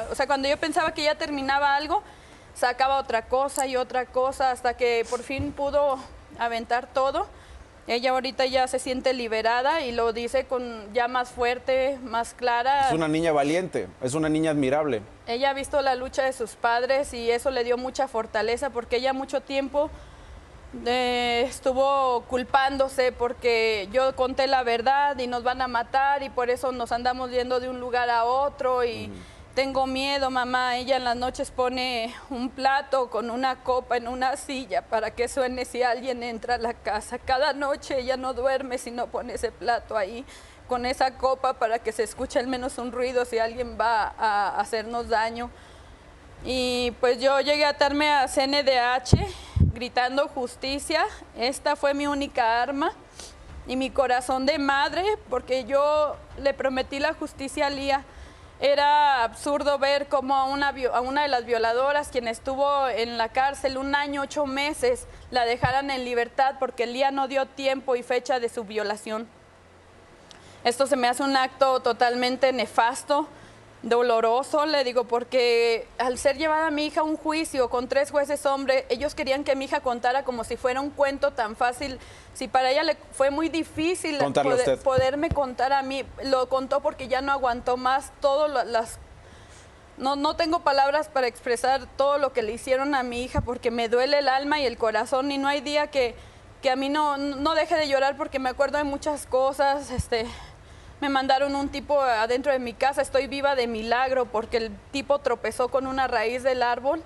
o sea, cuando yo pensaba que ya terminaba algo, sacaba otra cosa y otra cosa, hasta que por fin pudo aventar todo. Ella ahorita ya se siente liberada y lo dice ya más fuerte, más clara. Es una niña valiente, es una niña admirable. Ella ha visto la lucha de sus padres y eso le dio mucha fortaleza, porque ella mucho tiempo estuvo culpándose porque yo conté la verdad y nos van a matar y por eso nos andamos yendo de un lugar a otro y tengo miedo, mamá. Ella en las noches pone un plato con una copa en una silla para que suene si alguien entra a la casa. Cada noche ella no duerme si no pone ese plato ahí con esa copa para que se escuche al menos un ruido si alguien va a hacernos daño. Y pues yo llegué a atarme a CNDH gritando justicia. Esta fue mi única arma y mi corazón de madre, porque yo le prometí la justicia a Lía. Era absurdo ver cómo a una de las violadoras, quien estuvo en la cárcel 1 año 8 meses, la dejaran en libertad porque Lía no dio tiempo y fecha de su violación. Esto se me hace un acto totalmente nefasto doloroso, le digo, porque al ser llevada mi hija a un juicio con 3 jueces hombres, ellos querían que mi hija contara como si fuera un cuento tan fácil. Si para ella le fue muy difícil poderme contar a mí, lo contó porque ya no aguantó más no tengo palabras para expresar todo lo que le hicieron a mi hija, porque me duele el alma y el corazón, y no hay día que a mí no deje de llorar, porque me acuerdo de muchas cosas. Me mandaron un tipo adentro de mi casa, estoy viva de milagro, porque el tipo tropezó con una raíz del árbol.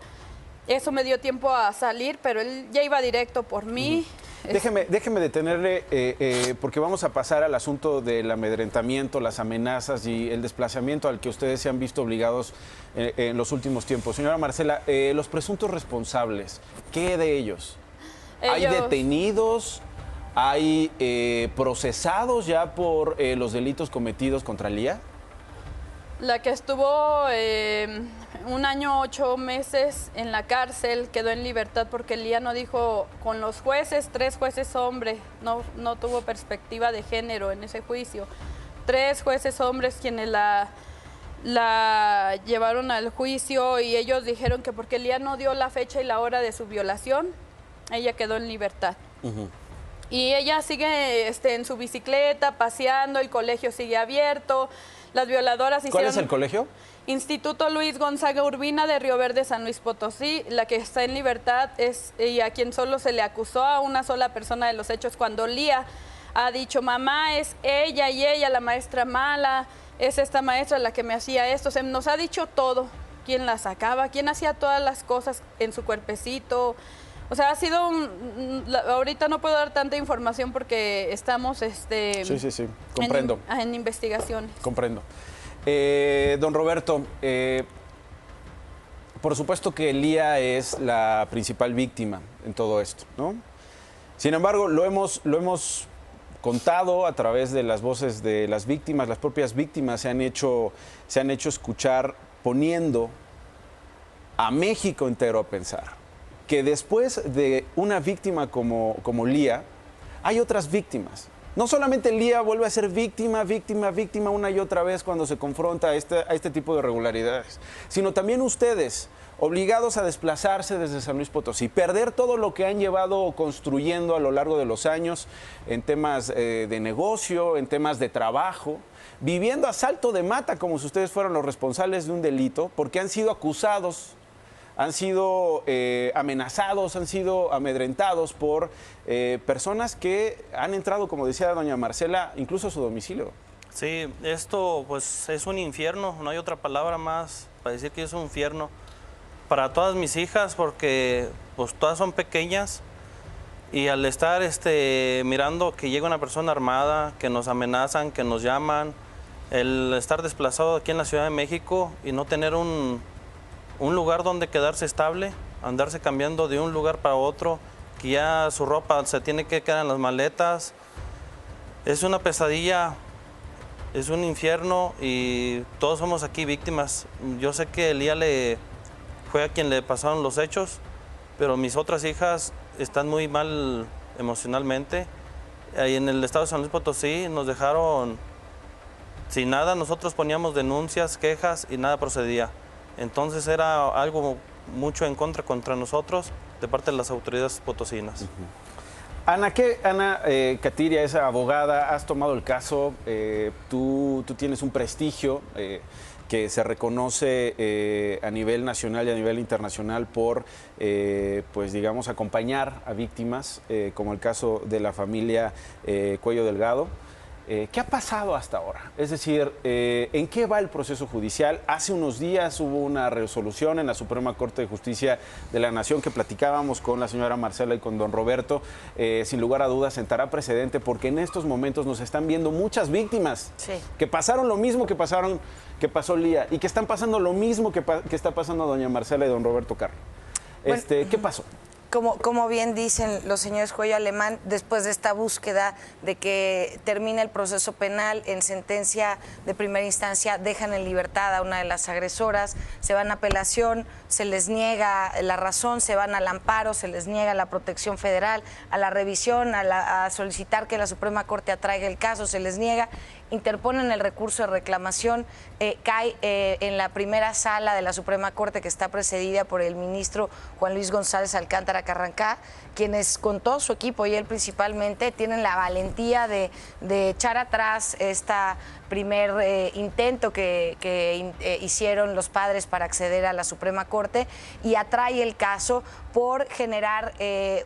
Eso me dio tiempo a salir, pero él ya iba directo por mí. Déjeme detenerle, porque vamos a pasar al asunto del amedrentamiento, las amenazas y el desplazamiento al que ustedes se han visto obligados en los últimos tiempos. Señora Marcela, los presuntos responsables, ¿qué de ellos? ¿Hay detenidos? ¿Hay procesados ya por los delitos cometidos contra Lía? La que estuvo 1 año 8 meses en la cárcel quedó en libertad porque Lía no dijo con los jueces, 3 jueces hombres, no tuvo perspectiva de género en ese juicio. 3 jueces hombres quienes la llevaron al juicio, y ellos dijeron que porque Lía no dio la fecha y la hora de su violación, ella quedó en libertad. Y ella sigue en su bicicleta, paseando, el colegio sigue abierto, las violadoras hicieron... ¿Cuál es el colegio? Instituto Luis Gonzaga Urbina de Río Verde, San Luis Potosí. La que está en libertad y a quien solo se le acusó a una sola persona de los hechos, cuando Lía ha dicho, mamá, es ella y ella, la maestra mala, es esta maestra la que me hacía esto. Nos ha dicho todo, quién la sacaba, quién hacía todas las cosas en su cuerpecito. O sea, ha sido ahorita no puedo dar tanta información porque estamos sí, comprendo. En investigaciones. Comprendo. Don Roberto, por supuesto que Lía es la principal víctima en todo esto, ¿no? Sin embargo, lo hemos contado a través de las voces de las víctimas. Las propias víctimas se han hecho escuchar, poniendo a México entero a pensar que después de una víctima como Lía, hay otras víctimas. No solamente Lía vuelve a ser víctima una y otra vez cuando se confronta a este tipo de irregularidades, sino también ustedes, obligados a desplazarse desde San Luis Potosí, perder todo lo que han llevado construyendo a lo largo de los años en temas de negocio, en temas de trabajo, viviendo a salto de mata como si ustedes fueran los responsables de un delito, porque han sido acusados, han sido amenazados, han sido amedrentados por personas que han entrado, como decía doña Marcela, incluso a su domicilio. Sí, esto pues es un infierno, no hay otra palabra más para decir que es un infierno para todas mis hijas, porque pues todas son pequeñas, y al estar mirando que llega una persona armada, que nos amenazan, que nos llaman, el estar desplazado aquí en la Ciudad de México y no tener un lugar donde quedarse estable, andarse cambiando de un lugar para otro, que ya su ropa se tiene que quedar en las maletas. Es una pesadilla, es un infierno, y todos somos aquí víctimas. Yo sé que Lía fue a quien le pasaron los hechos, pero mis otras hijas están muy mal emocionalmente. Ahí en el estado de San Luis Potosí nos dejaron sin nada. Nosotros poníamos denuncias, quejas y nada procedía. Entonces era algo mucho en contra nosotros de parte de las autoridades potosinas. Ana Katiria es abogada, has tomado el caso, tú tienes un prestigio que se reconoce a nivel nacional y a nivel internacional por, pues digamos, acompañar a víctimas, como el caso de la familia Cuello Delgado. ¿Qué ha pasado hasta ahora? Es decir, ¿en qué va el proceso judicial? Hace unos días hubo una resolución en la Suprema Corte de Justicia de la Nación que platicábamos con la señora Marcela y con don Roberto. Sin lugar a dudas sentará precedente, porque en estos momentos nos están viendo muchas víctimas que pasaron lo mismo que pasó Lía, y que están pasando lo mismo que está pasando doña Marcela y don Roberto Carro. Bueno, ¿qué pasó? Como bien dicen los señores Cuello Alemán, después de esta búsqueda de que termine el proceso penal, en sentencia de primera instancia dejan en libertad a una de las agresoras, se van a apelación, se les niega la razón, se van al amparo, se les niega la protección federal, a la revisión, a solicitar que la Suprema Corte atraiga el caso, se les niega, interponen el recurso de reclamación, cae en la primera sala de la Suprema Corte, que está precedida por el ministro Juan Luis González Alcántara Carrancá, quienes con todo su equipo y él principalmente tienen la valentía de echar atrás esta primer intento que hicieron los padres para acceder a la Suprema Corte, y atrae el caso por generar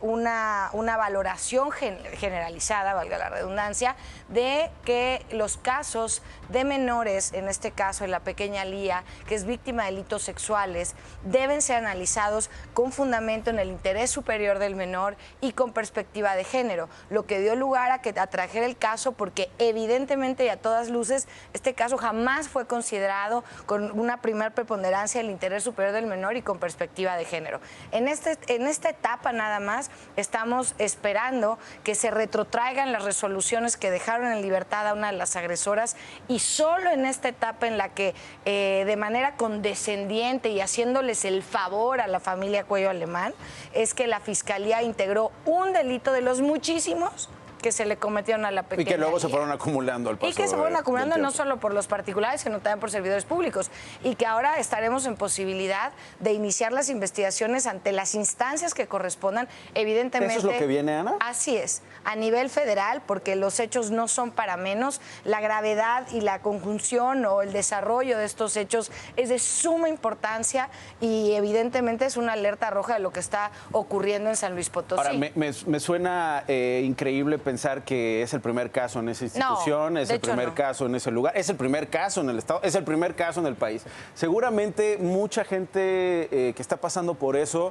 una valoración generalizada, valga la redundancia, de que los casos de menores, en este caso de la pequeña Lía, que es víctima de delitos sexuales, deben ser analizados con fundamento en el interés superior del menor y con perspectiva de género, lo que dio lugar a que atrajera el caso, porque evidentemente y a todas luces este caso jamás fue considerado con una primera preponderancia del interés superior del menor y con perspectiva de género. En esta etapa nada más estamos esperando que se retrotraigan las resoluciones que dejaron en libertad a una de las agresoras, y solo en esta etapa en la que de manera condescendiente y haciéndoles el favor a la familia Cuello Alemán es que la Fiscalía integró un delito de los muchísimos que se le cometieron a la pequeña. Y que luego Lía. se fueron acumulando al paso. Y que se fueron acumulando del no tiempo. solo por los particulares, sino también por servidores públicos. Y que ahora estaremos en posibilidad de iniciar las investigaciones ante las instancias que correspondan, evidentemente. ¿Eso es lo que viene, Ana? Así es, a nivel federal, porque los hechos no son para menos. La gravedad y la conjunción o el desarrollo de estos hechos es de suma importancia, y evidentemente es una alerta roja de lo que está ocurriendo en San Luis Potosí. Ahora, me suena increíble pensar que es el primer caso en esa institución, No, es de el hecho primer no. caso en ese lugar, es el primer caso en el Estado, es el primer caso en el país. Seguramente mucha gente que está pasando por eso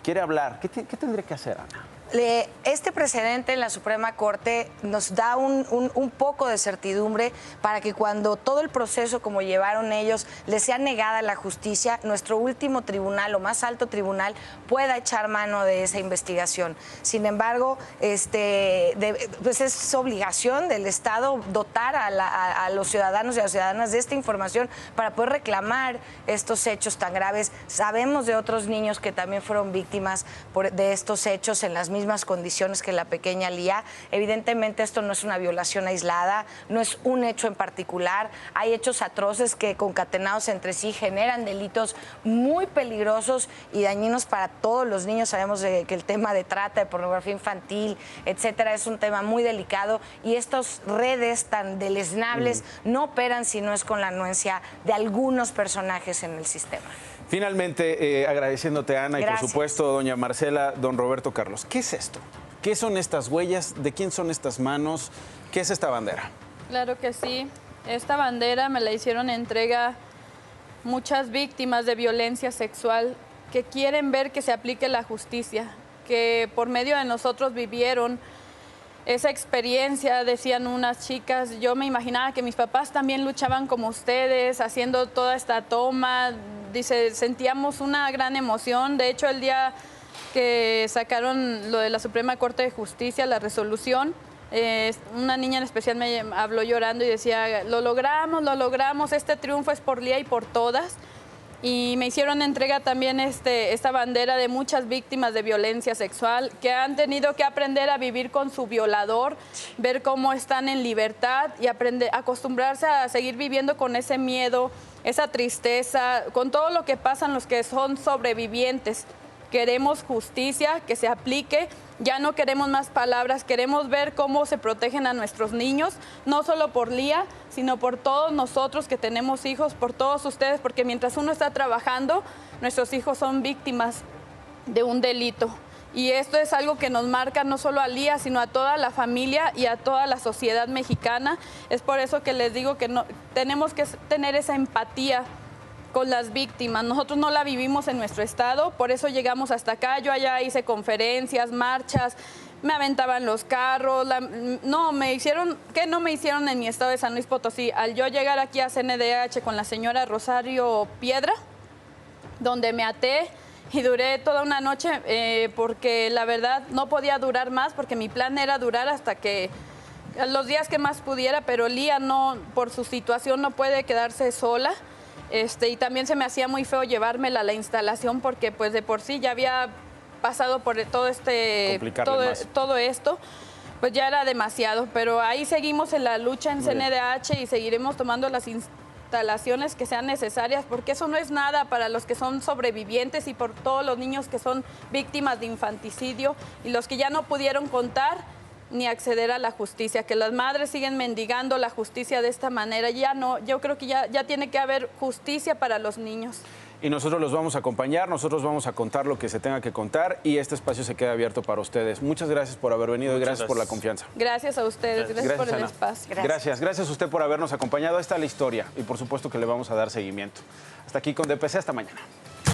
quiere hablar. ¿Qué tendría que hacer, Ana? Este precedente en la Suprema Corte nos da un poco de certidumbre para que cuando todo el proceso, como llevaron ellos, les sea negada la justicia, nuestro último tribunal o más alto tribunal pueda echar mano de esa investigación. Sin embargo, pues es obligación del Estado dotar a los ciudadanos y a las ciudadanas de esta información para poder reclamar estos hechos tan graves. Sabemos de otros niños que también fueron víctimas de estos hechos en las mismas condiciones que la pequeña Lía. Evidentemente esto no es una violación aislada, no es un hecho en particular. Hay hechos atroces que concatenados entre sí generan delitos muy peligrosos y dañinos para todos los niños. Sabemos que el tema de trata, de pornografía infantil, etcétera, es un tema muy delicado, y estas redes tan deleznables no operan si no es con la anuencia de algunos personajes en el sistema. Finalmente, agradeciéndote, Ana, y por Gracias. supuesto, doña Marcela, don Roberto Carlos. ¿Qué es esto? ¿Qué son estas huellas? ¿De quién son estas manos? ¿Qué es esta bandera? Claro que sí. Esta bandera me la hicieron entrega muchas víctimas de violencia sexual que quieren ver que se aplique la justicia, que por medio de nosotros vivieron esa experiencia. Decían unas chicas, yo me imaginaba que mis papás también luchaban como ustedes, haciendo toda esta toma. Dice, sentíamos una gran emoción. De hecho, el día que sacaron lo de la Suprema Corte de Justicia, la resolución, una niña en especial me habló llorando y decía, lo logramos, este triunfo es por Lía y por todas. Y me hicieron entrega también esta bandera de muchas víctimas de violencia sexual que han tenido que aprender a vivir con su violador, ver cómo están en libertad y acostumbrarse a seguir viviendo con ese miedo, esa tristeza, con todo lo que pasan los que son sobrevivientes. Queremos justicia, que se aplique. Ya no queremos más palabras, queremos ver cómo se protegen a nuestros niños, no solo por Lía, sino por todos nosotros que tenemos hijos, por todos ustedes, porque mientras uno está trabajando, nuestros hijos son víctimas de un delito. Y esto es algo que nos marca no solo a Lía, sino a toda la familia y a toda la sociedad mexicana. Es por eso que les digo que tenemos que tener esa empatía con las víctimas. Nosotros no la vivimos en nuestro estado, por eso llegamos hasta acá. Yo allá hice conferencias, marchas, me aventaban los carros, no me hicieron en mi estado de San Luis Potosí. Al yo llegar aquí a CNDH con la señora Rosario Piedra, donde me até y duré toda una noche porque la verdad no podía durar más porque mi plan era durar hasta que los días que más pudiera, pero Lía no, por su situación no puede quedarse sola. Y también se me hacía muy feo llevármela a la instalación porque pues de por sí ya había pasado por todo todo esto, pues ya era demasiado, pero ahí seguimos en la lucha en CNDH y seguiremos tomando las instalaciones que sean necesarias, porque eso no es nada para los que son sobrevivientes y por todos los niños que son víctimas de infanticidio y los que ya no pudieron contar ni acceder a la justicia, que las madres siguen mendigando la justicia de esta manera. Ya no, yo creo que ya tiene que haber justicia para los niños. Y nosotros los vamos a acompañar, nosotros vamos a contar lo que se tenga que contar y este espacio se queda abierto para ustedes. Muchas gracias por haber venido y gracias por la confianza. Gracias a ustedes, gracias por el Ana. espacio. Gracias a usted por habernos acompañado. Esta es la historia y por supuesto que le vamos a dar seguimiento. Hasta aquí con DPC, hasta mañana.